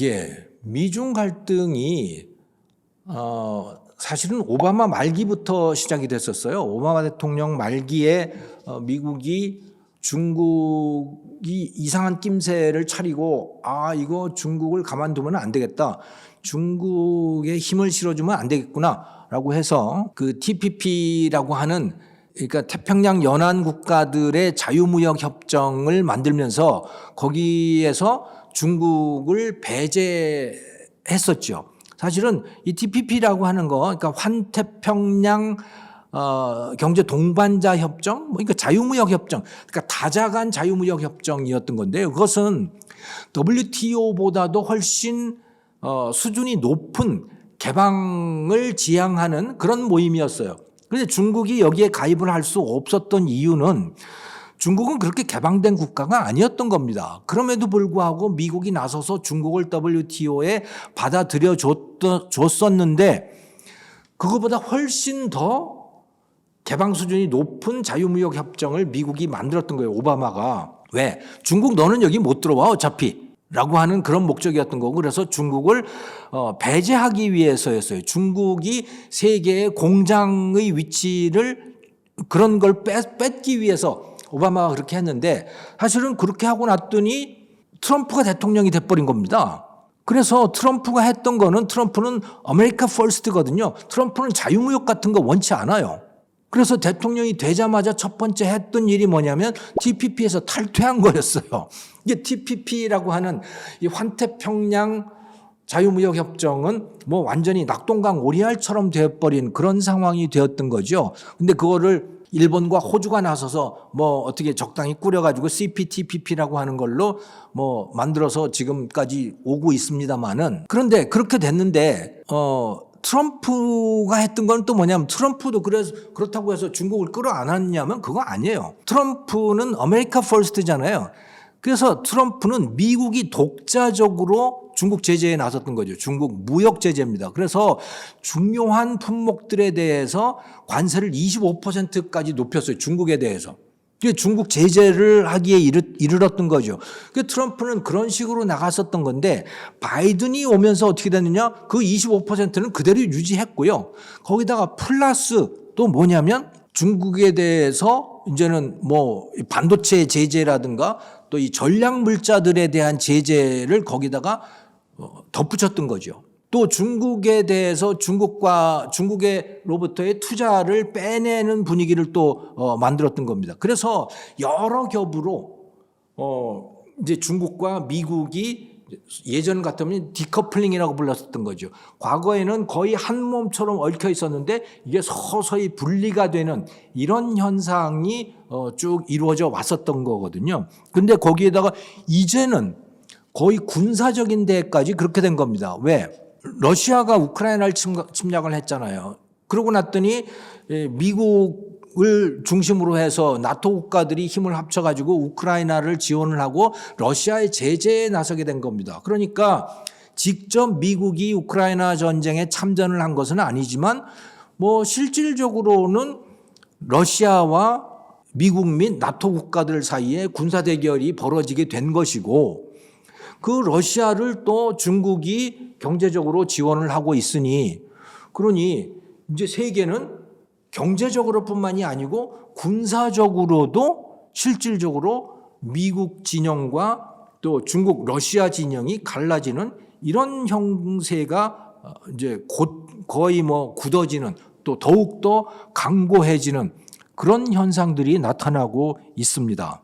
예, 미중 갈등이 사실은 오바마 말기부터 시작이 됐었어요. 오바마 대통령 말기에 미국이 중국이 이상한 낌새를 차리고 이거 중국을 가만두면 안 되겠다. 중국에 힘을 실어주면 안 되겠구나라고 해서 그 TPP라고 하는 그러니까 태평양 연안 국가들의 자유무역 협정을 만들면서 거기에서 중국을 배제했었죠. 사실은 이 TPP라고 하는 거, 그러니까 환태평양 경제 동반자 협정, 그러니까 자유무역 협정, 그러니까 다자간 자유무역 협정이었던 건데요. 그것은 WTO보다도 훨씬 수준이 높은 개방을 지향하는 그런 모임이었어요. 그런데 중국이 여기에 가입을 할 수 없었던 이유는 중국은 그렇게 개방된 국가가 아니었던 겁니다. 그럼에도 불구하고 미국이 나서서 중국을 WTO에 받아들여 줬었는데 그거보다 훨씬 더 개방 수준이 높은 자유무역 협정을 미국이 만들었던 거예요. 오바마가. 왜? 중국 너는 여기 못 들어와 어차피. 라고 하는 그런 목적이었던 거고 그래서 중국을 배제하기 위해서였어요. 중국이 세계의 공장의 위치를 그런 걸 뺏기 위해서 오바마가 그렇게 했는데 사실은 그렇게 하고 났더니 트럼프가 대통령이 돼버린 겁니다. 그래서 트럼프가 했던 거는 트럼프는 아메리카 퍼스트거든요. 트럼프는 자유무역 같은 거 원치 않아요. 그래서 대통령이 되자마자 첫 번째 했던 일이 뭐냐면 TPP에서 탈퇴한 거였어요. 이게 TPP라고 하는 이 환태평양 자유무역 협정은 뭐 완전히 낙동강 오리알처럼 되어버린 그런 상황이 되었던 거죠. 근데 그거를 일본과 호주가 나서서 뭐 어떻게 적당히 꾸려가지고 CPTPP라고 하는 걸로 뭐 만들어서 지금까지 오고 있습니다만은 그런데 그렇게 됐는데 트럼프가 했던 건 또 뭐냐면 트럼프도 그렇다고 해서 중국을 끌어안았냐면 그거 아니에요. 트럼프는 아메리카 퍼스트잖아요. 그래서 트럼프는 미국이 독자적으로 중국 제재에 나섰던 거죠. 중국 무역 제재입니다. 그래서 중요한 품목들에 대해서 관세를 25%까지 높였어요. 중국에 대해서. 중국 제재를 하기에 이르렀던 거죠. 트럼프는 그런 식으로 나갔었던 건데 바이든이 오면서 어떻게 됐느냐? 그 25%는 그대로 유지했고요. 거기다가 플러스 또 뭐냐면 중국에 대해서 이제는 뭐 반도체 제재라든가 또 이 전략 물자들에 대한 제재를 거기다가 덧붙였던 거죠. 또 중국에 대해서 중국으로부터의 투자를 빼내는 분위기를 또 만들었던 겁니다. 그래서 여러 겹으로 이제 중국과 미국이 예전 같으면 디커플링이라고 불렀었던 거죠. 과거에는 거의 한 몸처럼 얽혀 있었는데 이게 서서히 분리가 되는 이런 현상이 쭉 이루어져 왔었던 거거든요. 근데 거기에다가 이제는 거의 군사적인 데까지 그렇게 된 겁니다. 왜? 러시아가 우크라이나를 침략을 했잖아요. 그러고 났더니 미국을 중심으로 해서 나토 국가들이 힘을 합쳐가지고 우크라이나를 지원을 하고 러시아의 제재에 나서게 된 겁니다. 그러니까 직접 미국이 우크라이나 전쟁에 참전을 한 것은 아니지만 뭐 실질적으로는 러시아와 미국 및 나토 국가들 사이에 군사 대결이 벌어지게 된 것이고 그 러시아를 또 중국이 경제적으로 지원을 하고 있으니 그러니 이제 세계는 경제적으로뿐만이 아니고 군사적으로도 실질적으로 미국 진영과 또 중국 러시아 진영이 갈라지는 이런 형세가 이제 곧 거의 뭐 굳어지는 또 더욱더 강고해지는 그런 현상들이 나타나고 있습니다.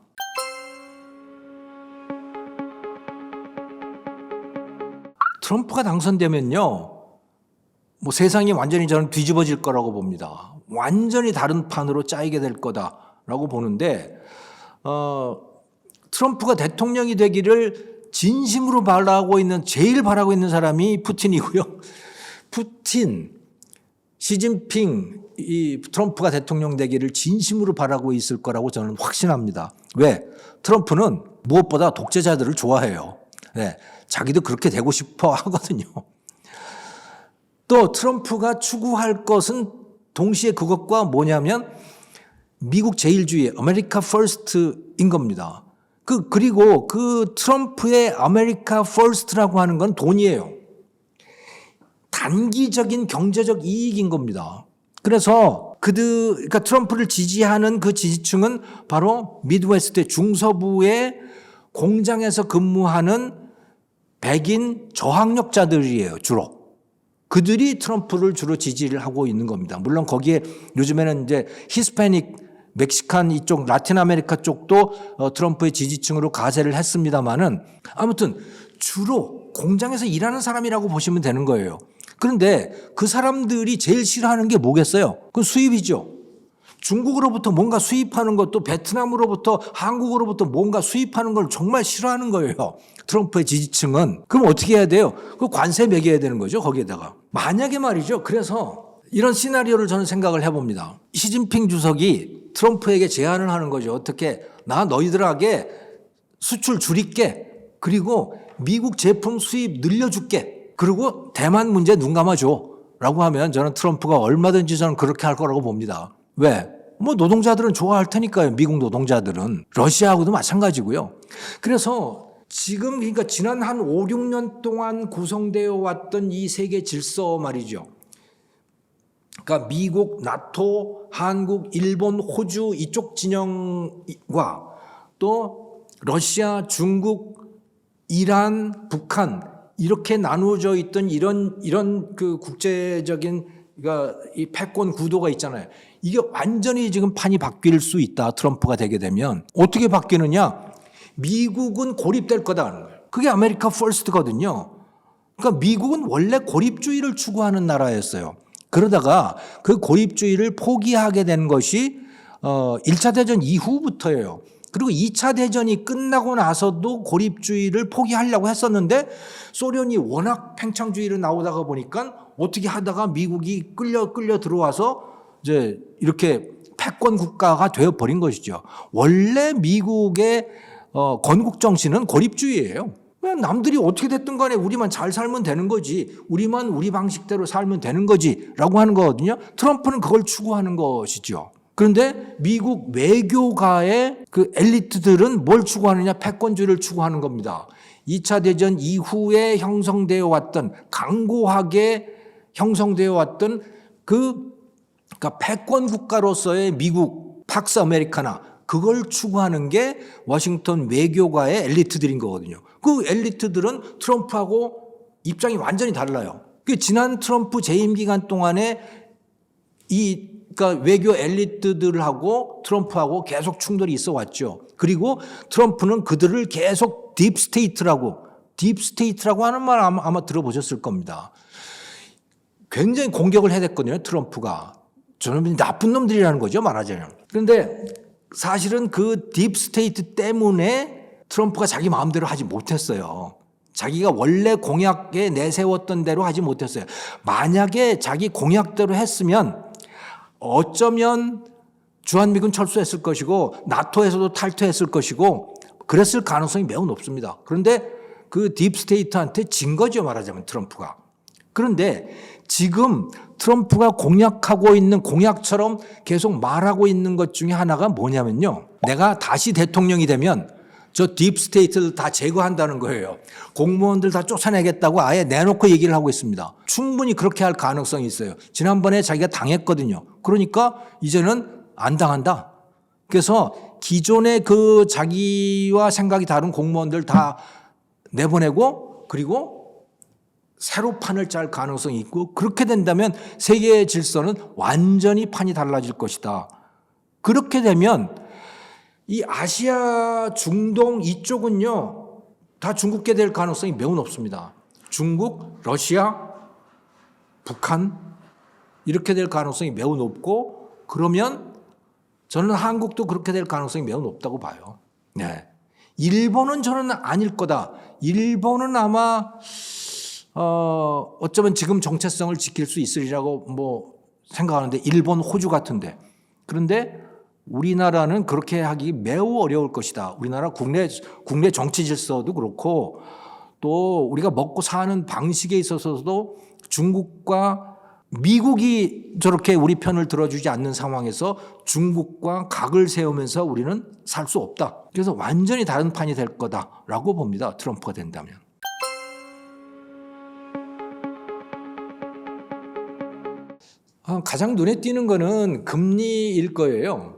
트럼프가 당선되면요, 뭐 세상이 완전히 저는 뒤집어질 거라고 봅니다. 완전히 다른 판으로 짜이게 될 거다라고 보는데, 트럼프가 대통령이 되기를 진심으로 제일 바라고 있는 사람이 푸틴이고요. 푸틴, 시진핑, 이 트럼프가 대통령 되기를 진심으로 바라고 있을 거라고 저는 확신합니다. 왜? 트럼프는 무엇보다 독재자들을 좋아해요. 네, 자기도 그렇게 되고 싶어 하거든요. 또 트럼프가 추구할 것은 동시에 그것과 뭐냐면 미국 제일주의, 아메리카 퍼스트인 겁니다. 그리고 그 트럼프의 아메리카 퍼스트라고 하는 건 돈이에요. 단기적인 경제적 이익인 겁니다. 그래서 그러니까 트럼프를 지지하는 그 지지층은 바로 미드웨스트의 중서부의 공장에서 근무하는 백인 저학력자들이에요, 주로. 그들이 트럼프를 주로 지지를 하고 있는 겁니다. 물론 거기에 요즘에는 이제 히스패닉, 멕시칸 이쪽, 라틴 아메리카 쪽도 트럼프의 지지층으로 가세를 했습니다만은 아무튼 주로 공장에서 일하는 사람이라고 보시면 되는 거예요. 그런데 그 사람들이 제일 싫어하는 게 뭐겠어요? 그건 수입이죠. 중국으로부터 뭔가 수입하는 것도 베트남으로부터 한국으로부터 뭔가 수입하는 걸 정말 싫어하는 거예요. 트럼프의 지지층은. 그럼 어떻게 해야 돼요? 그 관세 매겨야 되는 거죠. 거기에다가. 만약에 말이죠. 그래서 이런 시나리오를 저는 생각을 해봅니다. 시진핑 주석이 트럼프에게 제안을 하는 거죠. 어떻게 나 너희들에게 수출 줄일게. 그리고 미국 제품 수입 늘려줄게. 그리고 대만 문제 눈 감아줘. 라고 하면 저는 트럼프가 얼마든지 저는 그렇게 할 거라고 봅니다. 왜? 뭐 노동자들은 좋아할 테니까요. 미국 노동자들은. 러시아하고도 마찬가지고요. 그래서 지금 그러니까 지난 한 5, 6년 동안 구성되어 왔던 이 세계 질서 말이죠. 그러니까 미국, 나토, 한국, 일본, 호주 이쪽 진영과 또 러시아, 중국, 이란, 북한 이렇게 나누어져 있던 이런 그 국제적인 그러니까 이 패권 구도가 있잖아요. 이게 완전히 지금 판이 바뀔 수 있다. 트럼프가 되게 되면 어떻게 바뀌느냐? 미국은 고립될 거다는 거예요. 그게 아메리카 퍼스트거든요. 그러니까 미국은 원래 고립주의를 추구하는 나라였어요. 그러다가 그 고립주의를 포기하게 된 것이 1차 대전 이후부터예요. 그리고 2차 대전이 끝나고 나서도 고립주의를 포기하려고 했었는데 소련이 워낙 팽창주의로 나오다가 보니까 어떻게 하다가 미국이 끌려 들어와서 이제 이렇게 패권 국가가 되어버린 것이죠. 원래 미국의 건국 정신은 고립주의예요. 남들이 어떻게 됐든 간에 우리만 잘 살면 되는 거지. 우리만 우리 방식대로 살면 되는 거지. 라고 하는 거거든요. 트럼프는 그걸 추구하는 것이죠. 그런데 미국 외교가의 그 엘리트들은 뭘 추구하느냐? 패권주의를 추구하는 겁니다. 2차 대전 이후에 형성되어 왔던 강고하게 형성되어 왔던 그러니까 패권 국가로서의 미국 팍스 아메리카나 그걸 추구하는 게 워싱턴 외교가의 엘리트들인 거거든요. 그 엘리트들은 트럼프하고 입장이 완전히 달라요. 그 지난 트럼프 재임 기간 동안에 그러니까 외교 엘리트들하고 트럼프하고 계속 충돌이 있어 왔죠. 그리고 트럼프는 그들을 계속 딥스테이트라고 하는 말 아마 들어보셨을 겁니다. 굉장히 공격을 해댔거든요. 트럼프가. 저는 나쁜 놈들이라는 거죠. 말하자면. 그런데 사실은 그 딥스테이트 때문에 트럼프가 자기 마음대로 하지 못했어요. 자기가 원래 공약에 내세웠던 대로 하지 못했어요. 만약에 자기 공약대로 했으면 어쩌면 주한미군 철수했을 것이고 나토에서도 탈퇴했을 것이고 그랬을 가능성이 매우 높습니다. 그런데 그 딥스테이트한테 진 거죠. 말하자면 트럼프가. 그런데 지금 트럼프가 공약하고 있는 공약처럼 계속 말하고 있는 것 중에 하나가 뭐냐면요. 내가 다시 대통령이 되면 저 딥스테이트를 다 제거한다는 거예요. 공무원들 다 쫓아내겠다고 아예 내놓고 얘기를 하고 있습니다. 충분히 그렇게 할 가능성이 있어요. 지난번에 자기가 당했거든요. 그러니까 이제는 안 당한다. 그래서 기존의 그 자기와 생각이 다른 공무원들 다 내보내고 그리고 새로 판을 짤 가능성이 있고 그렇게 된다면 세계의 질서는 완전히 판이 달라질 것이다. 그렇게 되면 이 아시아, 중동 이쪽은요 다 중국계 될 가능성이 매우 높습니다. 중국, 러시아, 북한 이렇게 될 가능성이 매우 높고 그러면 저는 한국도 그렇게 될 가능성이 매우 높다고 봐요. 네. 일본은 저는 아닐 거다. 일본은 아마 어쩌면 지금 정체성을 지킬 수 있으리라고 뭐 생각하는데 일본, 호주 같은데 그런데 우리나라는 그렇게 하기 매우 어려울 것이다. 우리나라 국내 정치 질서도 그렇고 또 우리가 먹고 사는 방식에 있어서도 중국과 미국이 저렇게 우리 편을 들어주지 않는 상황에서 중국과 각을 세우면서 우리는 살 수 없다. 그래서 완전히 다른 판이 될 거다라고 봅니다. 트럼프가 된다면. 가장 눈에 띄는 거는 금리일 거예요.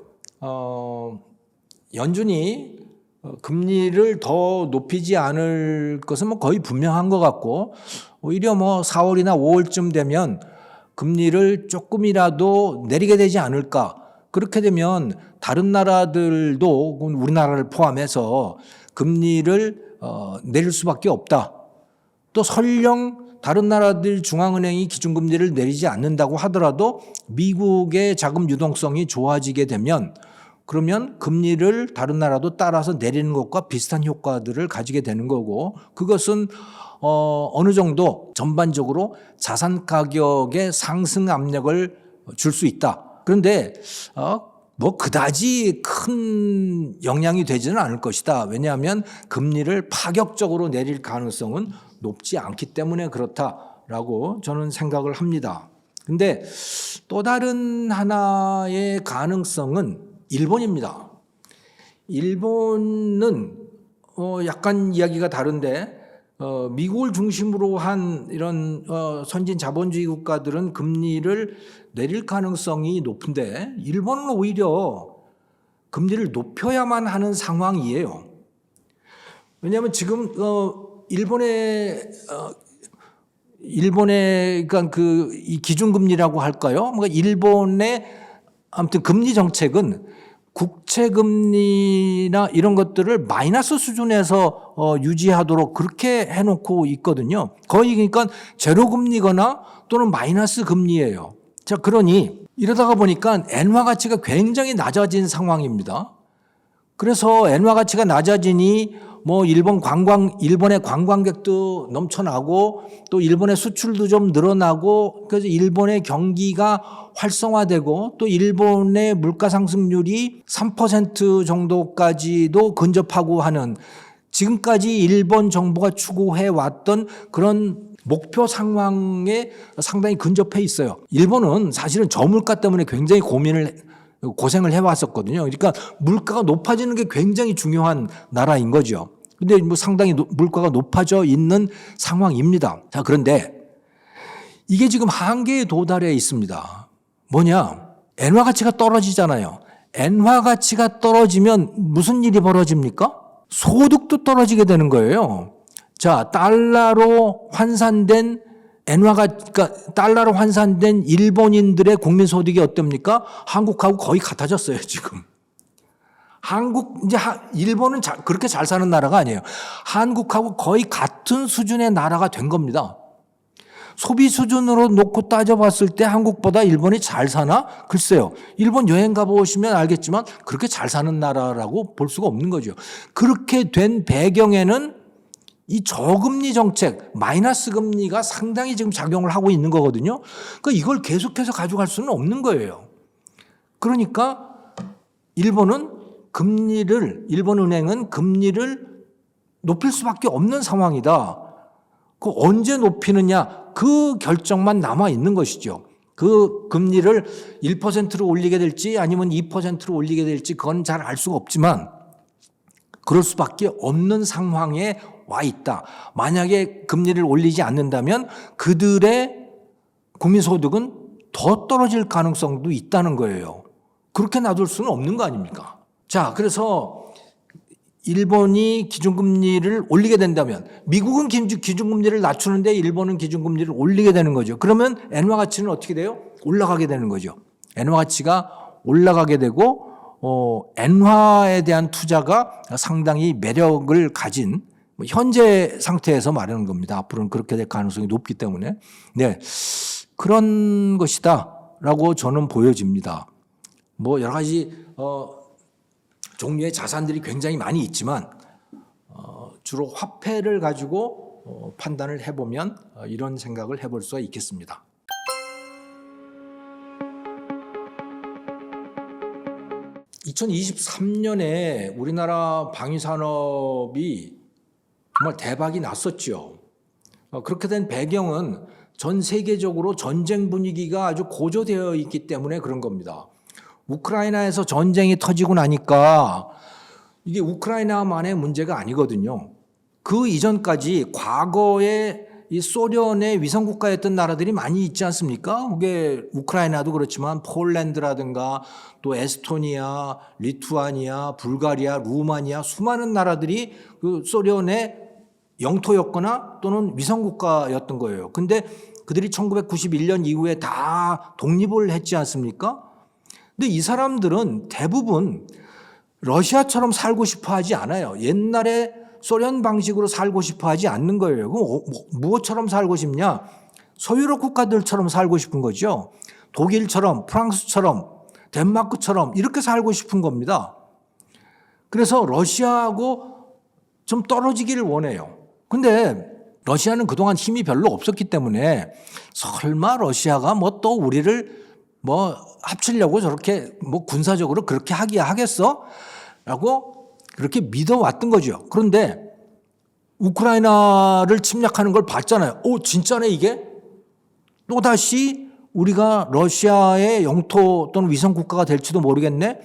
연준이 금리를 더 높이지 않을 것은 뭐 거의 분명한 것 같고, 오히려 뭐 4월이나 5월쯤 되면 금리를 조금이라도 내리게 되지 않을까. 그렇게 되면 다른 나라들도 우리나라를 포함해서 금리를 내릴 수밖에 없다. 또 설령 다른 나라들 중앙은행이 기준금리를 내리지 않는다고 하더라도 미국의 자금 유동성이 좋아지게 되면 그러면 금리를 다른 나라도 따라서 내리는 것과 비슷한 효과들을 가지게 되는 거고, 그것은 어느 정도 전반적으로 자산 가격의 상승 압력을 줄 수 있다. 그런데 뭐 그다지 큰 영향이 되지는 않을 것이다. 왜냐하면 금리를 파격적으로 내릴 가능성은 높지 않기 때문에 그렇다라고 저는 생각을 합니다. 근데 또 다른 하나의 가능성은 일본입니다. 일본은 약간 이야기가 다른데 미국을 중심으로 한 이런 선진 자본주의 국가들은 금리를 내릴 가능성이 높은데 일본은 오히려 금리를 높여야만 하는 상황이에요. 왜냐하면 지금 일본의 그러니까 이 기준금리라고 할까요? 뭔가 일본의 아무튼 금리 정책은 국채금리나 이런 것들을 마이너스 수준에서 유지하도록 그렇게 해놓고 있거든요. 거의 그러니까 제로금리거나 또는 마이너스 금리예요. 자, 그러니 이러다가 보니까 엔화 가치가 굉장히 낮아진 상황입니다. 그래서 엔화 가치가 낮아지니 뭐 일본의 관광객도 넘쳐나고 또 일본의 수출도 좀 늘어나고, 그래서 일본의 경기가 활성화되고 또 일본의 물가 상승률이 3% 정도까지도 근접하고 하는, 지금까지 일본 정부가 추구해 왔던 그런 목표 상황에 상당히 근접해 있어요. 일본은 사실은 저물가 때문에 굉장히 고생을 해왔었거든요. 그러니까 물가가 높아지는 게 굉장히 중요한 나라인 거죠. 근데 뭐 상당히 물가가 높아져 있는 상황입니다. 자, 그런데 이게 지금 한계에 도달해 있습니다. 뭐냐? 엔화 가치가 떨어지잖아요. 엔화 가치가 떨어지면 무슨 일이 벌어집니까? 소득도 떨어지게 되는 거예요. 자, 달러로 환산된 그러니까 달러로 환산된 일본인들의 국민 소득이 어떻습니까? 한국하고 거의 같아졌어요, 지금. 일본은 그렇게 잘 사는 나라가 아니에요. 한국하고 거의 같은 수준의 나라가 된 겁니다. 소비 수준으로 놓고 따져봤을 때 한국보다 일본이 잘 사나? 글쎄요. 일본 여행 가보시면 알겠지만 그렇게 잘 사는 나라라고 볼 수가 없는 거죠. 그렇게 된 배경에는 이 저금리 정책, 마이너스 금리가 상당히 지금 작용을 하고 있는 거거든요. 그러니까 이걸 계속해서 가져갈 수는 없는 거예요. 그러니까 일본은행은 금리를 높일 수밖에 없는 상황이다. 그 언제 높이느냐, 그 결정만 남아 있는 것이죠. 그 금리를 1%로 올리게 될지 아니면 2%로 올리게 될지 그건 잘 알 수가 없지만 그럴 수밖에 없는 상황에 와 있다. 만약에 금리를 올리지 않는다면 그들의 국민소득은 더 떨어질 가능성도 있다는 거예요. 그렇게 놔둘 수는 없는 거 아닙니까? 자, 그래서 일본이 기준금리를 올리게 된다면 미국은 기준금리를 낮추는데 일본은 기준금리를 올리게 되는 거죠. 그러면 엔화 가치는 어떻게 돼요? 올라가게 되는 거죠. 엔화 가치가 올라가게 되고 엔화에 대한 투자가 상당히 매력을 가진 현재 상태에서 말하는 겁니다. 앞으로는 그렇게 될 가능성이 높기 때문에 그런 것이다라고 저는 보여집니다. 뭐 여러 가지 종류의 자산들이 굉장히 많이 있지만 주로 화폐를 가지고 판단을 해보면 이런 생각을 해볼 수가 있겠습니다. (2023년에) 우리나라 방위산업이 정말 대박이 났었죠. 그렇게 된 배경은 전 세계적으로 전쟁 분위기가 아주 고조되어 있기 때문에 그런 겁니다. 우크라이나에서 전쟁이 터지고 나니까 이게 우크라이나만의 문제가 아니거든요. 그 이전까지 과거에 이 소련의 위성국가였던 나라들이 많이 있지 않습니까? 그게 우크라이나도 그렇지만 폴란드라든가 또 에스토니아, 리투아니아, 불가리아, 루마니아 수많은 나라들이 그 소련의 영토였거나 또는 위성국가였던 거예요. 근데 그들이 1991년 이후에 다 독립을 했지 않습니까? 근데 이 사람들은 대부분 러시아처럼 살고 싶어 하지 않아요. 옛날에 소련 방식으로 살고 싶어 하지 않는 거예요. 무엇처럼 살고 싶냐? 서유럽 국가들처럼 살고 싶은 거죠. 독일처럼, 프랑스처럼, 덴마크처럼 이렇게 살고 싶은 겁니다. 그래서 러시아하고 좀 떨어지기를 원해요. 근데 러시아는 그동안 힘이 별로 없었기 때문에 설마 러시아가 뭐 또 우리를 뭐 합치려고 저렇게 뭐 군사적으로 그렇게 하겠어? 라고 그렇게 믿어왔던 거죠. 그런데 우크라이나를 침략하는 걸 봤잖아요. 진짜네 이게? 또다시 우리가 러시아의 영토 또는 위성국가가 될지도 모르겠네?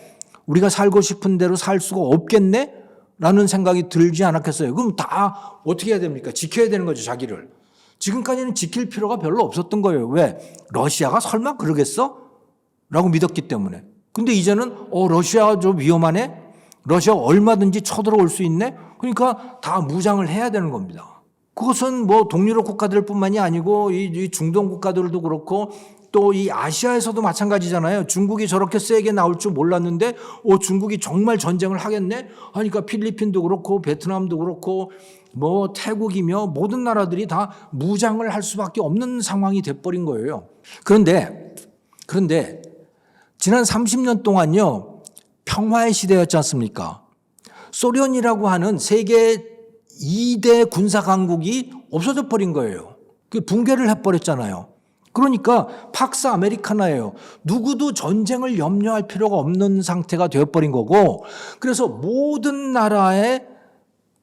우리가 살고 싶은 대로 살 수가 없겠네? 라는 생각이 들지 않았겠어요. 그럼 다 어떻게 해야 됩니까? 지켜야 되는 거죠, 자기를. 지금까지는 지킬 필요가 별로 없었던 거예요. 왜? 러시아가 설마 그러겠어? 라고 믿었기 때문에. 근데 이제는 러시아가 좀 위험하네? 러시아가 얼마든지 쳐들어올 수 있네? 그러니까 다 무장을 해야 되는 겁니다. 그것은 뭐 동유럽 국가들뿐만이 아니고 이 중동 국가들도 그렇고 또 이 아시아에서도 마찬가지잖아요. 중국이 저렇게 세게 나올 줄 몰랐는데 중국이 정말 전쟁을 하겠네? 하니까 필리핀도 그렇고 베트남도 그렇고 뭐 태국이며 모든 나라들이 다 무장을 할 수밖에 없는 상황이 돼버린 거예요. 그런데 지난 30년 동안요. 평화의 시대였지 않습니까? 소련이라고 하는 세계 2대 군사 강국이 없어져 버린 거예요. 붕괴를 해버렸잖아요. 그러니까 팍스 아메리카나예요. 누구도 전쟁을 염려할 필요가 없는 상태가 되어버린 거고 그래서 모든 나라의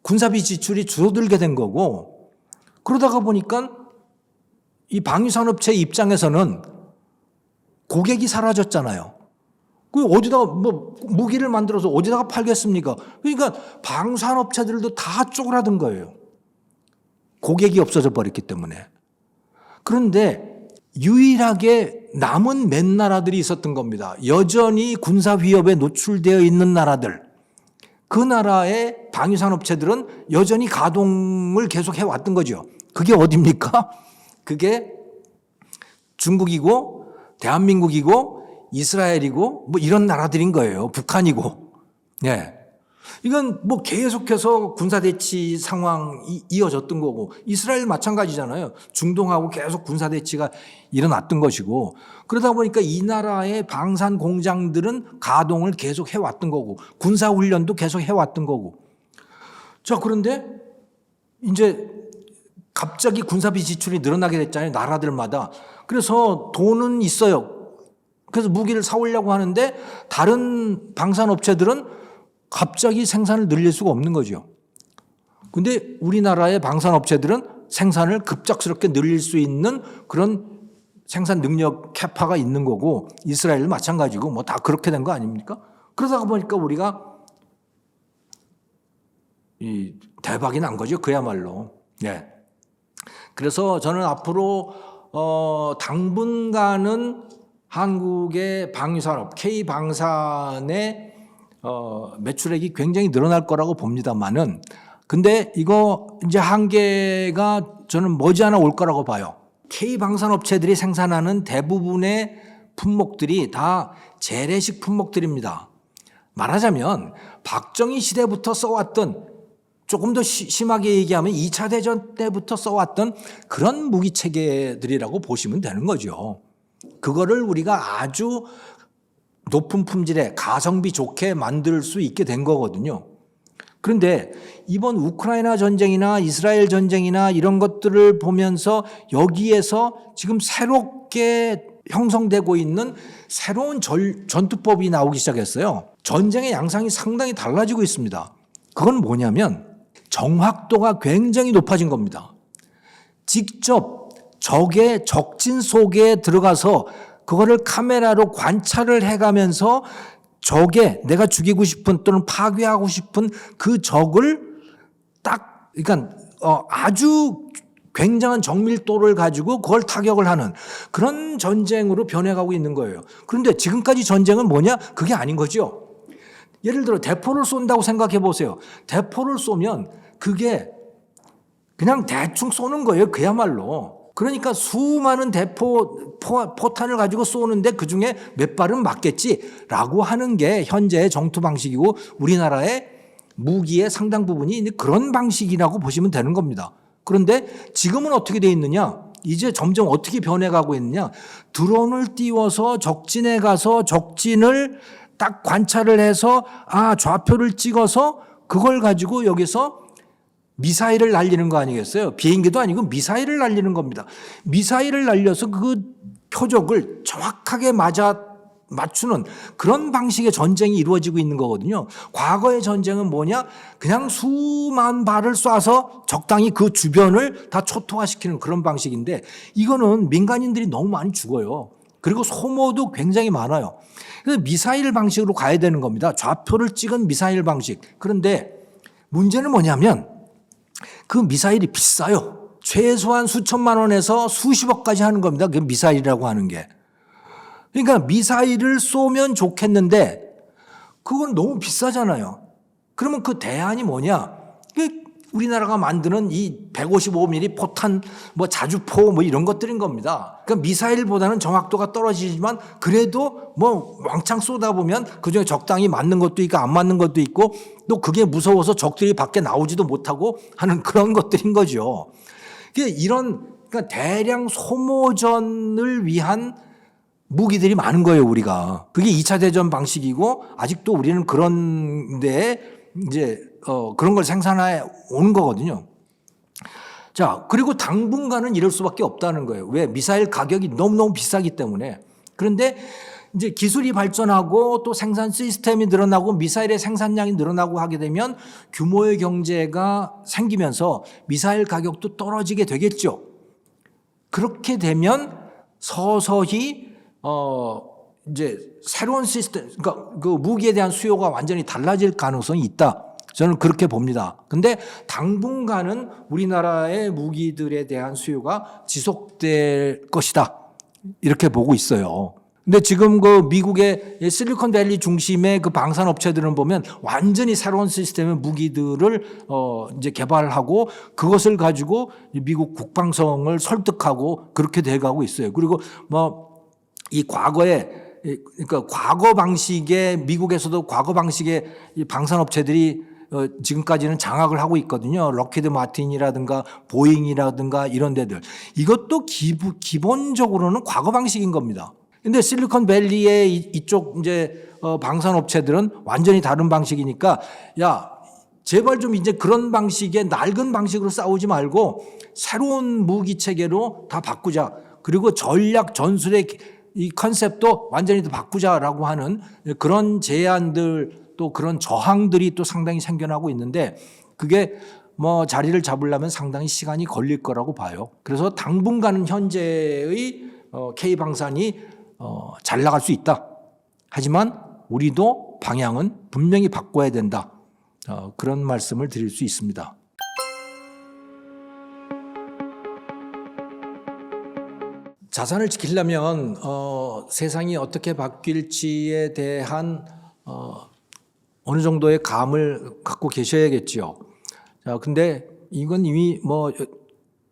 군사비 지출이 줄어들게 된 거고 그러다가 보니까 이 방위산업체 입장에서는 고객이 사라졌잖아요. 어디다가 뭐 무기를 만들어서 어디다가 팔겠습니까? 그러니까 방산업체들도 다 쪼그라든 거예요. 고객이 없어져 버렸기 때문에. 그런데 유일하게 남은 몇 나라들이 있었던 겁니다. 여전히 군사 위협에 노출되어 있는 나라들. 그 나라의 방위산업체들은 여전히 가동을 계속 해왔던 거죠. 그게 어디입니까? 그게 중국이고 대한민국이고 이스라엘이고 뭐 이런 나라들인 거예요. 북한이고. 예. 이건 뭐 계속해서 군사대치 상황이 이어졌던 거고 이스라엘 마찬가지잖아요. 중동하고 계속 군사대치가 일어났던 것이고 그러다 보니까 이 나라의 방산 공장들은 가동을 계속 해왔던 거고 군사훈련도 계속 해왔던 거고 자 그런데 이제 갑자기 군사비 지출이 늘어나게 됐잖아요. 나라들마다. 그래서 돈은 있어요. 그래서 무기를 사오려고 하는데 다른 방산업체들은 갑자기 생산을 늘릴 수가 없는 거죠. 근데 우리나라의 방산업체들은 생산을 급작스럽게 늘릴 수 있는 그런 생산 능력 캐파가 있는 거고 이스라엘 마찬가지고 뭐 다 그렇게 된 거 아닙니까? 그러다가 보니까 우리가 이 대박이 난 거죠. 그야말로. 네. 그래서 저는 앞으로 당분간은 한국의 방위산업 K방산의 매출액이 굉장히 늘어날 거라고 봅니다만은 근데 이거 이제 한계가 저는 머지않아 올 거라고 봐요. K방산업체들이 생산하는 대부분의 품목들이 다 재래식 품목들입니다. 말하자면 박정희 시대부터 써왔던 조금 더 심하게 얘기하면 2차 대전 때부터 써왔던 그런 무기체계들이라고 보시면 되는 거죠. 그거를 우리가 아주 높은 품질의 가성비 좋게 만들 수 있게 된 거거든요. 그런데 이번 우크라이나 전쟁이나 이스라엘 전쟁이나 이런 것들을 보면서 여기에서 지금 새롭게 형성되고 있는 새로운 전투법이 나오기 시작했어요. 전쟁의 양상이 상당히 달라지고 있습니다. 그건 뭐냐면 정확도가 굉장히 높아진 겁니다. 직접 적의 적진 속에 들어가서 그거를 카메라로 관찰을 해가면서 적의 내가 죽이고 싶은 또는 파괴하고 싶은 그 적을 딱 그러니까 아주 굉장한 정밀도를 가지고 그걸 타격을 하는 그런 전쟁으로 변해가고 있는 거예요. 그런데 지금까지 전쟁은 뭐냐? 그게 아닌 거죠. 예를 들어 대포를 쏜다고 생각해 보세요. 대포를 쏘면 그게 그냥 대충 쏘는 거예요. 그야말로. 그러니까 수많은 포탄을 가지고 쏘는데 그중에 몇 발은 맞겠지라고 하는 게 현재의 정투 방식이고 우리나라의 무기의 상당 부분이 그런 방식이라고 보시면 되는 겁니다. 그런데 지금은 어떻게 돼 있느냐? 이제 점점 어떻게 변해가고 있느냐? 드론을 띄워서 적진에 가서 적진을 딱 관찰을 해서 좌표를 찍어서 그걸 가지고 여기서 미사일을 날리는 거 아니겠어요? 비행기도 아니고 미사일을 날리는 겁니다. 미사일을 날려서 그 표적을 정확하게 맞추는 그런 방식의 전쟁이 이루어지고 있는 거거든요. 과거의 전쟁은 뭐냐? 그냥 수만 발을 쏴서 적당히 그 주변을 다 초토화시키는 그런 방식인데 이거는 민간인들이 너무 많이 죽어요. 그리고 소모도 굉장히 많아요. 그래서 미사일 방식으로 가야 되는 겁니다. 좌표를 찍은 미사일 방식. 그런데 문제는 뭐냐면 그 미사일이 비싸요. 최소한 수천만 원에서 수십억까지 하는 겁니다. 그 미사일이라고 하는 게. 그러니까 미사일을 쏘면 좋겠는데 그건 너무 비싸잖아요. 그러면 그 대안이 뭐냐? 우리나라가 만드는 이 155mm 포탄, 자주포 이런 것들인 겁니다. 그러니까 미사일보다는 정확도가 떨어지지만 그래도 왕창 쏘다 보면 그중에 적당히 맞는 것도 있고 안 맞는 것도 있고 또 그게 무서워서 적들이 밖에 나오지도 못하고 하는 그런 것들인 거죠. 그러니까 대량 소모전을 위한 무기들이 많은 거예요, 우리가. 그게 2차 대전 방식이고 아직도 우리는 그런 데에 이제 그런 걸 생산해 오는 거거든요. 자, 그리고 당분간은 이럴 수밖에 없다는 거예요. 왜? 미사일 가격이 너무너무 비싸기 때문에. 그런데 이제 기술이 발전하고 또 생산 시스템이 늘어나고 미사일의 생산량이 늘어나고 하게 되면 규모의 경제가 생기면서 미사일 가격도 떨어지게 되겠죠. 그렇게 되면 서서히 이제 새로운 시스템, 그러니까 그 무기에 대한 수요가 완전히 달라질 가능성이 있다. 저는 그렇게 봅니다. 근데 당분간은 우리나라의 무기들에 대한 수요가 지속될 것이다. 이렇게 보고 있어요. 근데 지금 그 미국의 실리콘밸리 중심의 그 방산 업체들은 보면 완전히 새로운 시스템의 무기들을 이제 개발하고 그것을 가지고 미국 국방성을 설득하고 그렇게 돼가고 있어요. 그리고 이 과거에 그러니까 과거 방식의 미국에서도 과거 방식의 이 방산 업체들이 지금까지는 장악을 하고 있거든요. 럭히드 마틴이라든가 보잉이라든가 이런 데들. 이것도 기본적으로는 과거 방식인 겁니다. 근데 실리콘밸리의 이쪽 이제 방산 업체들은 완전히 다른 방식이니까 야, 제발 좀 이제 그런 방식의 낡은 방식으로 싸우지 말고 새로운 무기 체계로 다 바꾸자. 그리고 전략 전술의 이 컨셉도 완전히 더 바꾸자라고 하는 그런 제안들 또 그런 저항들이 또 상당히 생겨나고 있는데 그게 자리를 잡으려면 상당히 시간이 걸릴 거라고 봐요. 그래서 당분간은 현재의 K방산이 잘 나갈 수 있다. 하지만 우리도 방향은 분명히 바꿔야 된다. 그런 말씀을 드릴 수 있습니다. 자산을 지키려면 세상이 어떻게 바뀔지에 대한 어느 정도의 감을 갖고 계셔야겠지요. 자, 근데 이건 이미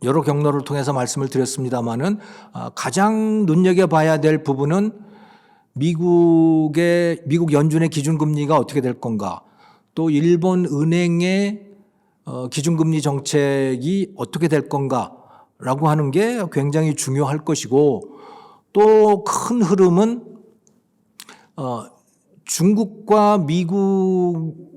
여러 경로를 통해서 말씀을 드렸습니다만은 가장 눈여겨봐야 될 부분은 미국 연준의 기준금리가 어떻게 될 건가, 또 일본 은행의 기준금리 정책이 어떻게 될 건가라고 하는 게 굉장히 중요할 것이고 또 큰 흐름은 중국과 미국이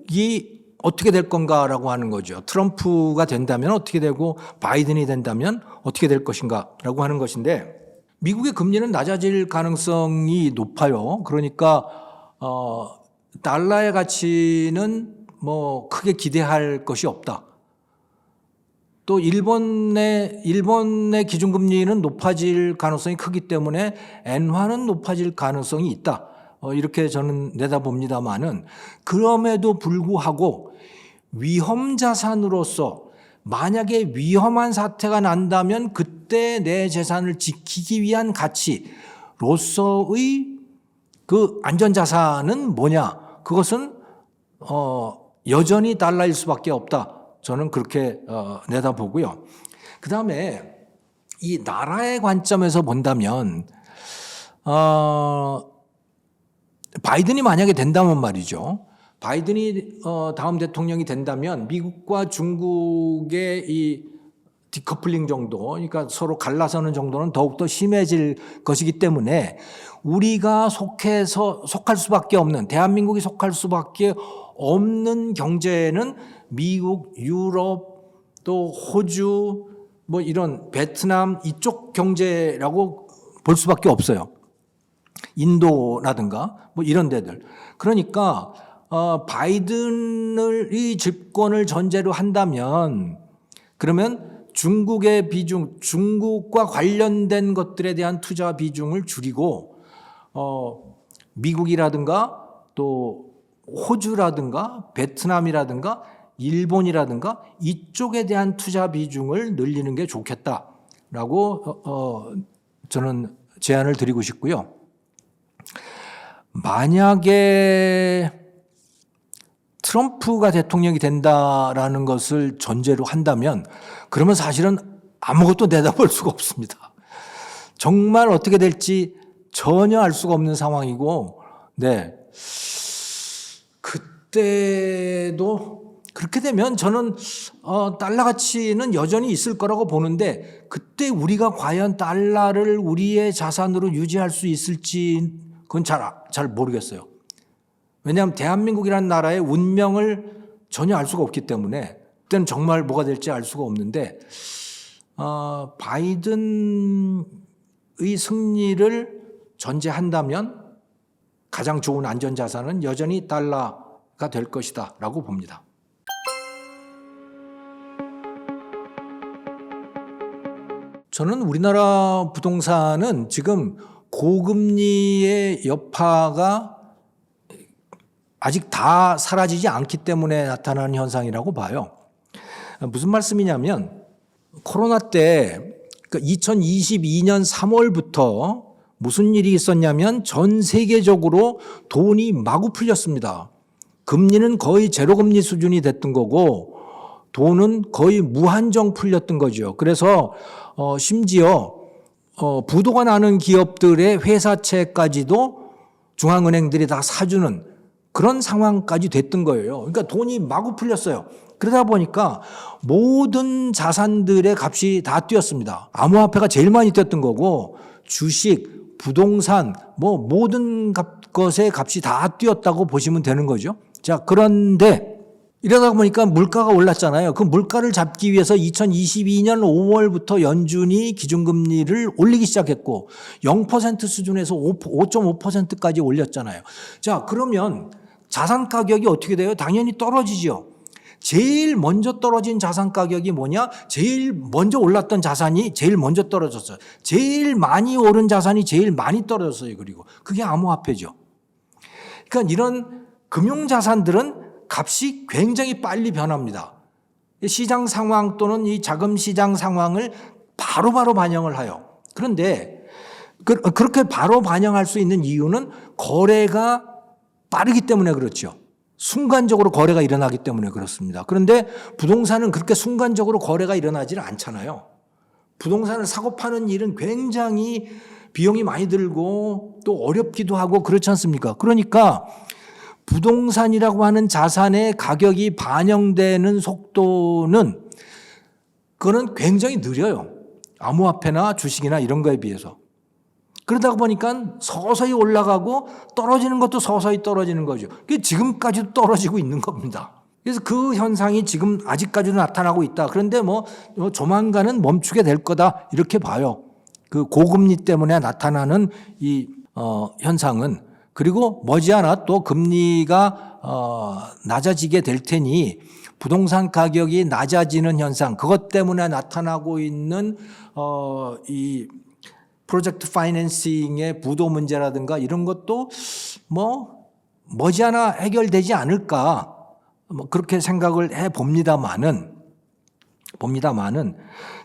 어떻게 될 건가라고 하는 거죠. 트럼프가 된다면 어떻게 되고 바이든이 된다면 어떻게 될 것인가라고 하는 것인데 미국의 금리는 낮아질 가능성이 높아요. 그러니까 달러의 가치는 크게 기대할 것이 없다. 또 일본의 기준금리는 높아질 가능성이 크기 때문에 엔화는 높아질 가능성이 있다. 이렇게 저는 내다봅니다만은 그럼에도 불구하고 위험자산으로서 만약에 위험한 사태가 난다면 그때 내 재산을 지키기 위한 가치로서의 그 안전자산은 뭐냐? 그것은 여전히 달러일 수밖에 없다. 저는 그렇게 내다보고요. 그다음에 이 나라의 관점에서 본다면 바이든이 만약에 된다면 말이죠. 바이든이 다음 대통령이 된다면 미국과 중국의 이 디커플링 정도, 그러니까 서로 갈라서는 정도는 더욱더 심해질 것이기 때문에 우리가 속할 수밖에 없는, 대한민국이 속할 수밖에 없는 경제는 미국, 유럽, 또 호주, 뭐 이런 베트남 이쪽 경제라고 볼 수밖에 없어요. 인도라든가 뭐 이런 데들. 그러니까 바이든이 집권을 전제로 한다면 그러면 중국의 비중, 중국과 관련된 것들에 대한 투자 비중을 줄이고 미국이라든가 또 호주라든가 베트남이라든가 일본이라든가 이쪽에 대한 투자 비중을 늘리는 게 좋겠다라고 저는 제안을 드리고 싶고요. 만약에 트럼프가 대통령이 된다라는 것을 전제로 한다면 그러면 사실은 아무것도 내다볼 수가 없습니다. 정말 어떻게 될지 전혀 알 수가 없는 상황이고, 네. 그때도 그렇게 되면 저는 달러 가치는 여전히 있을 거라고 보는데 그때 우리가 과연 달러를 우리의 자산으로 유지할 수 있을지 그건 잘 모르겠어요. 왜냐하면 대한민국이라는 나라의 운명을 전혀 알 수가 없기 때문에 그때는 정말 뭐가 될지 알 수가 없는데 바이든의 승리를 전제한다면 가장 좋은 안전자산은 여전히 달러가 될 것이다 라고 봅니다. 저는 우리나라 부동산은 지금 고금리의 여파가 아직 다 사라지지 않기 때문에 나타나는 현상이라고 봐요. 무슨 말씀이냐면 코로나 때 2022년 3월부터 무슨 일이 있었냐면 전 세계적으로 돈이 마구 풀렸습니다. 금리는 거의 제로금리 수준이 됐던 거고 돈은 거의 무한정 풀렸던 거죠. 그래서 심지어 부도가 나는 기업들의 회사채까지도 중앙은행들이 다 사주는 그런 상황까지 됐던 거예요. 그러니까 돈이 마구 풀렸어요. 그러다 보니까 모든 자산들의 값이 다 뛰었습니다. 암호화폐가 제일 많이 뛰었던 거고 주식, 부동산, 뭐 모든 것의 값이 다 뛰었다고 보시면 되는 거죠. 자, 그런데 이러다 보니까 물가가 올랐잖아요. 그 물가를 잡기 위해서 2022년 5월부터 연준이 기준금리를 올리기 시작했고 0% 수준에서 5.5%까지 올렸잖아요. 자, 그러면 자산 가격이 어떻게 돼요? 당연히 떨어지죠. 제일 먼저 떨어진 자산 가격이 뭐냐? 제일 먼저 올랐던 자산이 제일 먼저 떨어졌어요. 제일 많이 오른 자산이 제일 많이 떨어졌어요. 그리고 그게 암호화폐죠. 그러니까 이런 금융자산들은 값이 굉장히 빨리 변합니다. 시장 상황 또는 이 자금 시장 상황을 바로바로 반영을 해요. 그런데 그렇게 바로 반영할 수 있는 이유는 거래가 빠르기 때문에 그렇죠. 순간적으로 거래가 일어나기 때문에 그렇습니다. 그런데 부동산은 그렇게 순간적으로 거래가 일어나지는 않잖아요. 부동산을 사고 파는 일은 굉장히 비용이 많이 들고 또 어렵기도 하고 그렇지 않습니까? 그러니까 부동산이라고 하는 자산의 가격이 반영되는 속도는 그거는 굉장히 느려요. 암호화폐나 주식이나 이런 거에 비해서. 그러다 보니까 서서히 올라가고 떨어지는 것도 서서히 떨어지는 거죠. 그게 지금까지도 떨어지고 있는 겁니다. 그래서 그 현상이 지금 아직까지도 나타나고 있다. 그런데 뭐 조만간은 멈추게 될 거다 이렇게 봐요. 그 고금리 때문에 나타나는 이 현상은. 그리고 머지않아 또 금리가 낮아지게 될 테니 부동산 가격이 낮아지는 현상, 그것 때문에 나타나고 있는 이 프로젝트 파이낸싱의 부도 문제라든가 이런 것도 머지않아 해결되지 않을까 그렇게 생각을 해 봅니다만은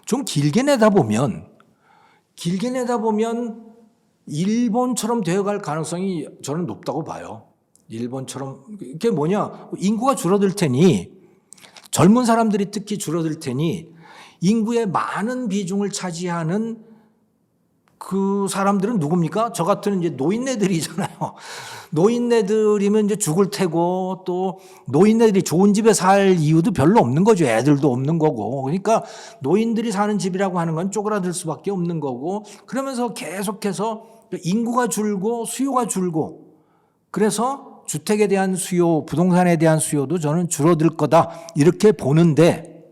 좀 길게 내다보면 일본처럼 되어갈 가능성이 저는 높다고 봐요. 일본처럼. 이게 뭐냐, 인구가 줄어들 테니, 젊은 사람들이 특히 줄어들 테니 인구의 많은 비중을 차지하는 그 사람들은 누굽니까? 저 같은 이제 노인네들이잖아요. 노인네들이면 이제 죽을 테고, 또 노인네들이 좋은 집에 살 이유도 별로 없는 거죠. 애들도 없는 거고. 그러니까 노인들이 사는 집이라고 하는 건 쪼그라들 수밖에 없는 거고, 그러면서 계속해서 인구가 줄고 수요가 줄고, 그래서 주택에 대한 수요, 부동산에 대한 수요도 저는 줄어들 거다 이렇게 보는데,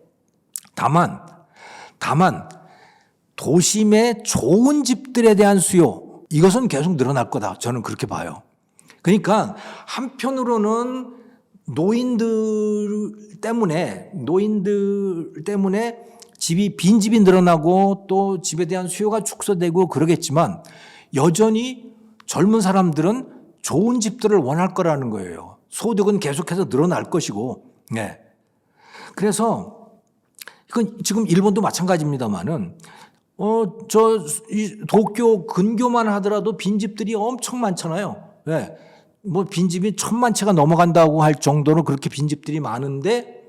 다만 도심의 좋은 집들에 대한 수요, 이것은 계속 늘어날 거다 저는 그렇게 봐요. 그러니까 한편으로는 노인들 때문에 빈집이 늘어나고 또 집에 대한 수요가 축소되고 그러겠지만, 여전히 젊은 사람들은 좋은 집들을 원할 거라는 거예요. 소득은 계속해서 늘어날 것이고. 네. 그래서 이건 지금 일본도 마찬가지입니다만은 이 도쿄 근교만 하더라도 빈집들이 엄청 많잖아요. 네. 빈집이 1000만 채가 넘어간다고 할 정도로 그렇게 빈집들이 많은데,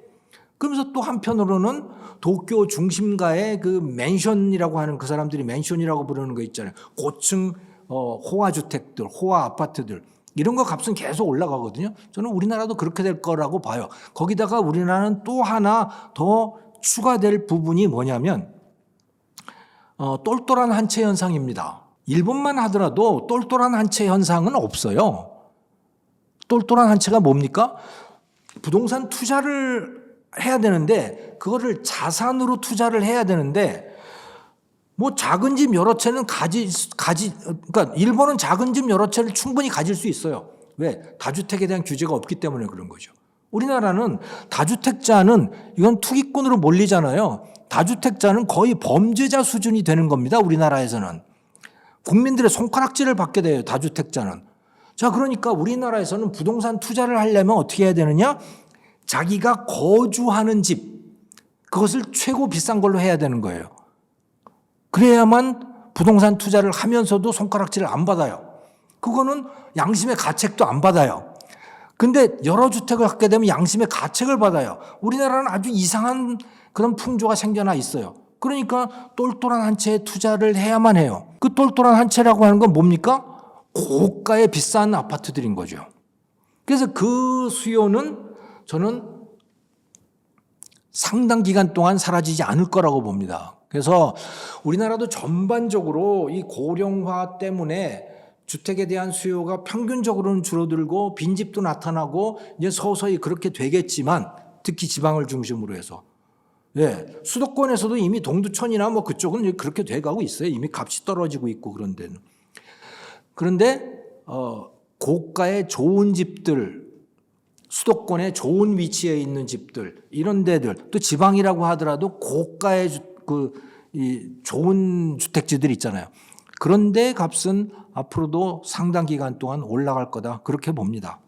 그러면서 또 한편으로는 도쿄 중심가의 그 맨션이라고 하는, 그 사람들이 맨션이라고 부르는 거 있잖아요. 고층 호화 주택들, 호화 아파트들, 이런 거 값은 계속 올라가거든요. 저는 우리나라도 그렇게 될 거라고 봐요. 거기다가 우리나라는 또 하나 더 추가될 부분이 뭐냐면 똘똘한 한 채 현상입니다. 일본만 하더라도 똘똘한 한 채 현상은 없어요. 똘똘한 한 채가 뭡니까? 부동산 투자를 해야 되는데, 그거를 자산으로 투자를 해야 되는데, 작은 집 여러 채는 그러니까 일본은 작은 집 여러 채를 충분히 가질 수 있어요. 왜? 다주택에 대한 규제가 없기 때문에 그런 거죠. 우리나라는 다주택자는 이건 투기꾼으로 몰리잖아요. 다주택자는 거의 범죄자 수준이 되는 겁니다. 우리나라에서는. 국민들의 손가락질을 받게 돼요. 다주택자는. 자, 그러니까 우리나라에서는 부동산 투자를 하려면 어떻게 해야 되느냐? 자기가 거주하는 집, 그것을 최고 비싼 걸로 해야 되는 거예요. 그래야만 부동산 투자를 하면서도 손가락질을 안 받아요. 그거는 양심의 가책도 안 받아요. 근데 여러 주택을 갖게 되면 양심의 가책을 받아요. 우리나라는 아주 이상한 그런 풍조가 생겨나 있어요. 그러니까 똘똘한 한 채에 투자를 해야만 해요. 그 똘똘한 한 채라고 하는 건 뭡니까? 고가의 비싼 아파트들인 거죠. 그래서 그 수요는 저는 상당 기간 동안 사라지지 않을 거라고 봅니다. 그래서 우리나라도 전반적으로 이 고령화 때문에 주택에 대한 수요가 평균적으로는 줄어들고 빈집도 나타나고 이제 서서히 그렇게 되겠지만, 특히 지방을 중심으로 해서, 수도권에서도 이미 동두천이나 그쪽은 그렇게 돼가고 있어요. 이미 값이 떨어지고 있고 그런 데는. 그런데 고가의 좋은 집들, 수도권에 좋은 위치에 있는 집들, 이런 데들, 또 지방이라고 하더라도 고가의 이 좋은 주택지들 있잖아요. 그런데 값은 앞으로도 상당 기간 동안 올라갈 거다, 그렇게 봅니다.